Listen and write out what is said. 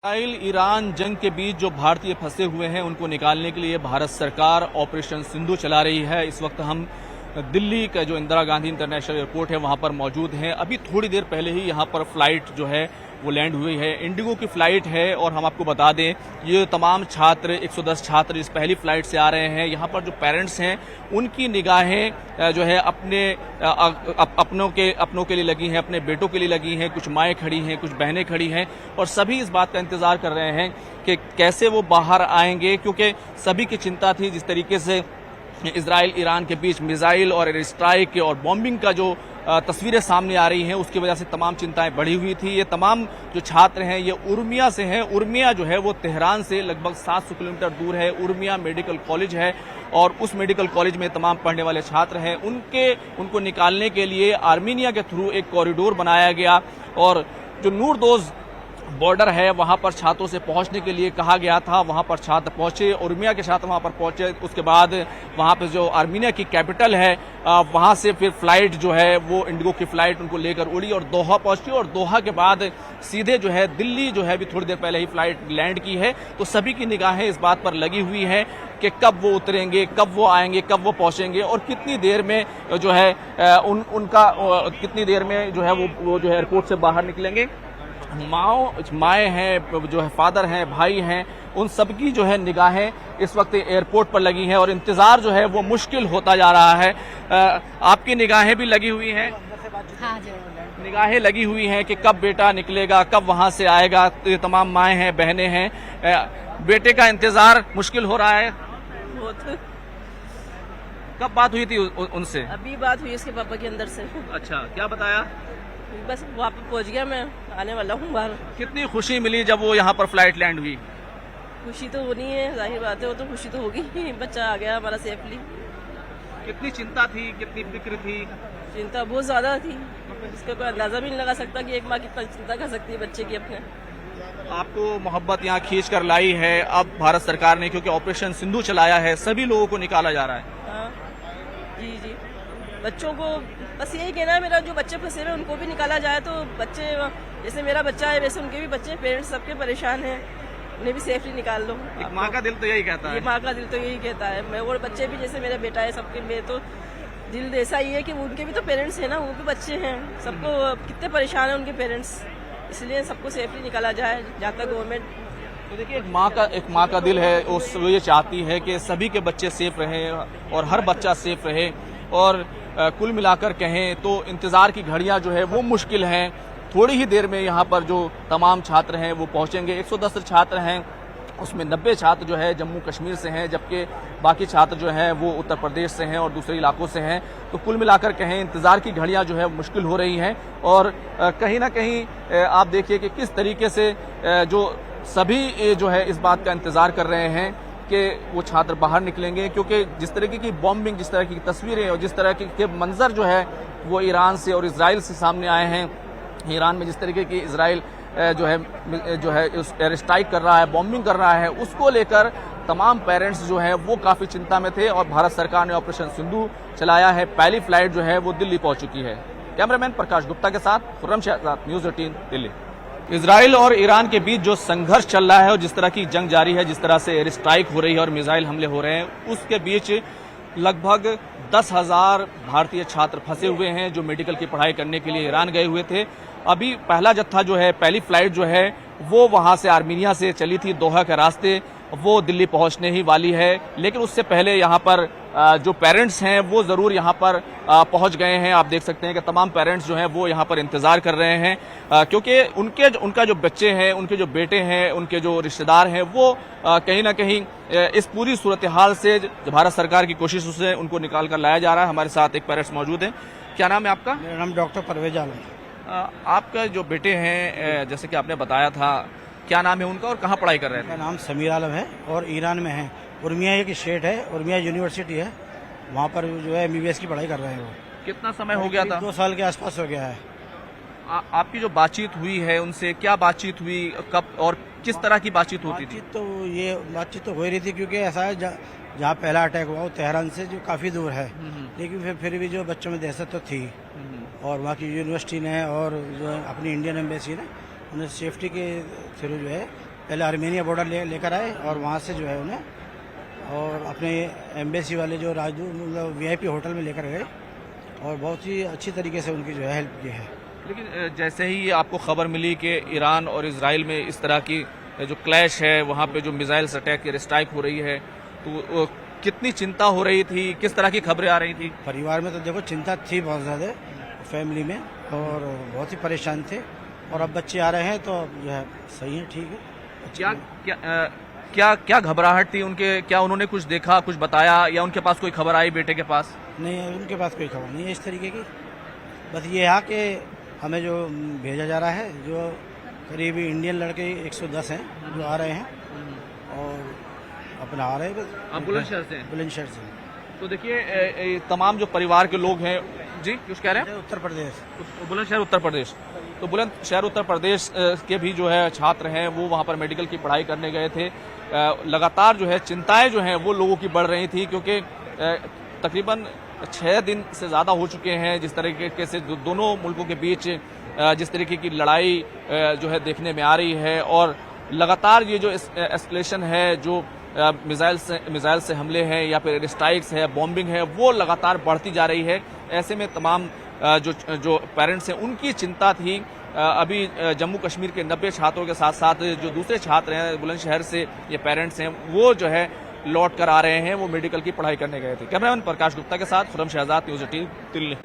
Israel Iran जंग के बीच जो भारतीय फंसे हुए हैं उनको निकालने के लिए भारत सरकार ऑपरेशन सिंधु चला रही है। इस वक्त हम दिल्ली का जो इंदिरा गांधी इंटरनेशनल एयरपोर्ट है वहां पर मौजूद हैं। अभी थोड़ी देर पहले ही यहां पर फ्लाइट जो है वो लैंड हुई है। इंडिगो की फ्लाइट है और हम आपको बता दें ये तमाम छात्र 110 छात्र इस पहली फ्लाइट से आ रहे हैं। यहाँ पर जो पेरेंट्स हैं उनकी निगाहें जो है अपनों के लिए लगी हैं, अपने बेटों के लिए लगी हैं। कुछ माएँ खड़ी हैं, कुछ बहनें खड़ी हैं और सभी इस बात का इंतजार कर रहे हैं कि कैसे वो बाहर आएंगे, क्योंकि सभी की चिंता थी जिस तरीके से इजराइल ईरान के बीच मिसाइल और एयर स्ट्राइक और बॉम्बिंग का जो तस्वीरें सामने आ रही हैं उसकी वजह से तमाम चिंताएं बढ़ी हुई थी। ये तमाम जो छात्र हैं ये उर्मिया से हैं। उर्मिया जो है वो तेहरान से लगभग 700 किलोमीटर दूर है। उर्मिया मेडिकल कॉलेज है और उस मेडिकल कॉलेज में तमाम पढ़ने वाले छात्र हैं। उनको निकालने के लिए आर्मीनिया के थ्रू एक कॉरिडोर बनाया गया और जो नूरदोज बॉर्डर है वहां पर छात्रों से पहुंचने के लिए कहा गया था। वहां पर छात्र पहुंचे, उर्मिया के छात्र वहां पर पहुंचे। उसके बाद वहां पर जो आर्मीनिया की कैपिटल है वहां से फिर फ्लाइट जो है वो इंडिगो की फ्लाइट उनको लेकर उड़ी और दोहा पहुंची और दोहा के बाद सीधे जो है दिल्ली जो है अभी थोड़ी देर पहले ही फ्लाइट लैंड की है। तो सभी की निगाहें इस बात पर लगी हुई है कि कब वो उतरेंगे, कब वो आएंगे, कब वो पहुंचेंगे और कितनी देर में जो है कितनी देर में जो है वो जो है एयरपोर्ट से बाहर निकलेंगे। माएँ हैं, जो है फादर हैं, भाई हैं, उन सबकी जो है निगाहें इस वक्त एयरपोर्ट पर लगी हैं और इंतजार जो है वो मुश्किल होता जा रहा है। आपकी निगाहें भी लगी हुई हैं? हाँ, निगाहें लगी हुई हैं कि कब बेटा निकलेगा, कब वहां से आएगा। तो ये तमाम माएँ हैं, बहनें हैं, बेटे का इंतजार मुश्किल हो रहा है। बहुत। कब बात हुई थी उनसे? अभी बात हुई उसके पापा के अंदर से। अच्छा, क्या बताया? बस वहाँ पे पहुँच गया, मैं आने वाला हूँ बाहर। कितनी खुशी मिली जब वो यहाँ पर फ्लाइट लैंड हुई? खुशी तो होनी है, जाहिर बात है, वो तो खुशी तो होगी ही। बच्चा आ गया हमारा सेफली। कितनी चिंता थी, कितनी फिक्र थी? चिंता बहुत ज्यादा थी, इसका कोई अंदाजा भी नहीं लगा सकता कि एक माँ कितना चिंता कर सकती है बच्चे की अपने। आपको मोहब्बत यहाँ खींच कर लाई है अब भारत सरकार ने, क्योंकि ऑपरेशन सिंधु चलाया है, सभी लोगों को निकाला जा रहा है। हाँ जी जी, बच्चों को बस यही कहना है मेरा, जो बच्चे फंसे हुए उनको भी निकाला जाए। तो बच्चे जैसे मेरा बच्चा है वैसे उनके भी बच्चे, पेरेंट्स सबके परेशान हैं, उन्हें भी सेफली निकाल लो। एक माँ का दिल तो यही कहता है। ये माँ का दिल तो यही कहता है। मैं और बच्चे भी, जैसे मेरा बेटा है, सबके में तो दिल ऐसा ही है कि उनके भी तो पेरेंट्स हैं ना, वो भी बच्चे हैं। सबको कितने परेशान हैं उनके पेरेंट्स, इसलिए सबको सेफली निकाला जाए जहाँ तक गवर्नमेंट। तो देखिए एक माँ का दिल है, वो ये चाहती है कि सभी के बच्चे सेफ रहें और हर बच्चा सेफ रहे। और कुल मिलाकर कहें तो इंतजार की घड़ियां जो है वो मुश्किल हैं। थोड़ी ही देर में यहाँ पर जो तमाम छात्र हैं वो पहुंचेंगे। 110 छात्र हैं, उसमें 90 छात्र जो है जम्मू कश्मीर से हैं, जबकि बाकी छात्र जो हैं वो उत्तर प्रदेश से हैं और दूसरे इलाकों से हैं। तो कुल मिलाकर कहें इंतजार की घड़ियां जो है मुश्किल हो रही हैं और कहीं ना कहीं आप देखिए कि किस तरीके से जो सभी जो है इस बात का इंतजार कर रहे हैं कि वो छात्र बाहर निकलेंगे, क्योंकि जिस तरीके की बॉम्बिंग, जिस तरह की तस्वीरें और जिस तरह के मंजर जो है वो ईरान से और इजराइल से सामने आए हैं। ईरान में जिस तरीके की इजराइल जो है एयर स्ट्राइक कर रहा है, बॉम्बिंग कर रहा है, उसको लेकर तमाम पेरेंट्स जो है वो काफ़ी चिंता में थे और भारत सरकार ने ऑपरेशन सिंधु चलाया है। पहली फ्लाइट जो है वो दिल्ली पहुंच चुकी है। कैमरामैन प्रकाश गुप्ता के साथ खुर्रम शहजाद, न्यूज़ 18 दिल्ली। इजराइल और ईरान के बीच जो संघर्ष चल रहा है और जिस तरह की जंग जारी है, जिस तरह से एयर स्ट्राइक हो रही है और मिसाइल हमले हो रहे हैं, उसके बीच लगभग 10,000 भारतीय छात्र फंसे हुए हैं जो मेडिकल की पढ़ाई करने के लिए ईरान गए हुए थे। अभी पहला जत्था जो है, पहली फ्लाइट जो है वो वहां से आर्मीनिया से चली थी दोहा के रास्ते, वो दिल्ली पहुंचने ही वाली है। लेकिन उससे पहले यहाँ पर जो पेरेंट्स हैं वो ज़रूर यहाँ पर पहुंच गए हैं। आप देख सकते हैं कि तमाम पेरेंट्स जो हैं वो यहाँ पर इंतज़ार कर रहे हैं, क्योंकि उनका जो बच्चे हैं, उनके जो बेटे हैं, उनके जो रिश्तेदार हैं, वो कहीं ना कहीं इस पूरी सूरत हाल से भारत सरकार की कोशिशों से उनको निकाल कर लाया जा रहा है। हमारे साथ एक पेरेंट्स मौजूद हैं। क्या नाम है आपका? मेरा नाम डॉक्टर परवेज आलम है। आपका जो बेटे हैं, जैसे कि आपने बताया था, क्या नाम है उनका और कहाँ पढ़ाई कर रहे थे? मेरा नाम समीर आलम है और ईरान में है। उर्मिया एक स्टेट है, उर्मिया यूनिवर्सिटी है, वहाँ पर जो है MBBS की पढ़ाई कर रहे हैं वो। कितना समय हो गया था? 2 साल के आसपास हो गया है। आपकी जो बातचीत हुई है उनसे, क्या बातचीत हुई, कब और किस तरह की बातचीत होती थी? बातचीत तो हो रही थी, क्योंकि ऐसा है जहाँ पहला अटैक हुआ वो तेहरान से जो काफ़ी दूर है, लेकिन फिर भी जो बच्चों में दहशत तो थी। और वहाँ की यूनिवर्सिटी ने और जो अपनी इंडियन एम्बेसी ने उन्हें सेफ्टी के थ्रू जो है पहले आर्मेनिया बॉर्डर लेकर आए और वहाँ से जो है उन्हें और अपने एम्बेसी वाले जो राजदूत मतलब VIP होटल में लेकर गए और बहुत ही अच्छी तरीके से उनकी जो है हेल्प की है। लेकिन जैसे ही आपको खबर मिली कि ईरान और इजराइल में इस तरह की जो क्लैश है, वहाँ पे जो मिसाइल्स अटैक एयर स्ट्राइक हो रही है, तो कितनी चिंता हो रही थी, किस तरह की खबरें आ रही थी? परिवार में तो देखो चिंता थी बहुत ज़्यादा फैमिली में और बहुत ही परेशान थे और अब बच्चे आ रहे हैं तो जो है सही है, ठीक है। क्या क्या क्या क्या घबराहट थी उनके? क्या उन्होंने कुछ देखा, कुछ बताया, या उनके पास कोई खबर आई बेटे के पास? नहीं, उनके पास कोई खबर नहीं है इस तरीके की। बस ये है कि हमें जो भेजा जा रहा है, जो करीब इंडियन लड़के 110 हैं जो आ रहे हैं और अपना आ रहे हैं। आप बुलंदशहर से? बुलंदशहर से। तो देखिए तमाम जो परिवार के लोग हैं, जी कुछ कह रहे हैं? उत्तर प्रदेश। बुलंदशहर उत्तर प्रदेश। तो बुलंदशहर उत्तर प्रदेश के भी जो है छात्र हैं, वो वहाँ पर मेडिकल की पढ़ाई करने गए थे। लगातार जो है चिंताएं जो हैं वो लोगों की बढ़ रही थी, क्योंकि तकरीबन 6 दिन से ज़्यादा हो चुके हैं जिस तरीके से दोनों मुल्कों के बीच जिस तरीके की लड़ाई जो है देखने में आ रही है, और लगातार ये जो एस्केलेशन है, जो मिसाइल से हमले हैं या फिर एयर स्ट्राइक्स है, बॉम्बिंग है, वो लगातार बढ़ती जा रही है। ऐसे में तमाम जो पेरेंट्स हैं उनकी चिंता थी। अभी जम्मू कश्मीर के 90 छात्रों के साथ साथ जो दूसरे छात्र हैं बुलंदशहर से, ये पेरेंट्स हैं, वो जो है लौट कर आ रहे हैं, वो मेडिकल की पढ़ाई करने गए थे। कैमरामैन प्रकाश गुप्ता के साथ खुरम शहजाद, न्यूज़ 18 दिल्ली।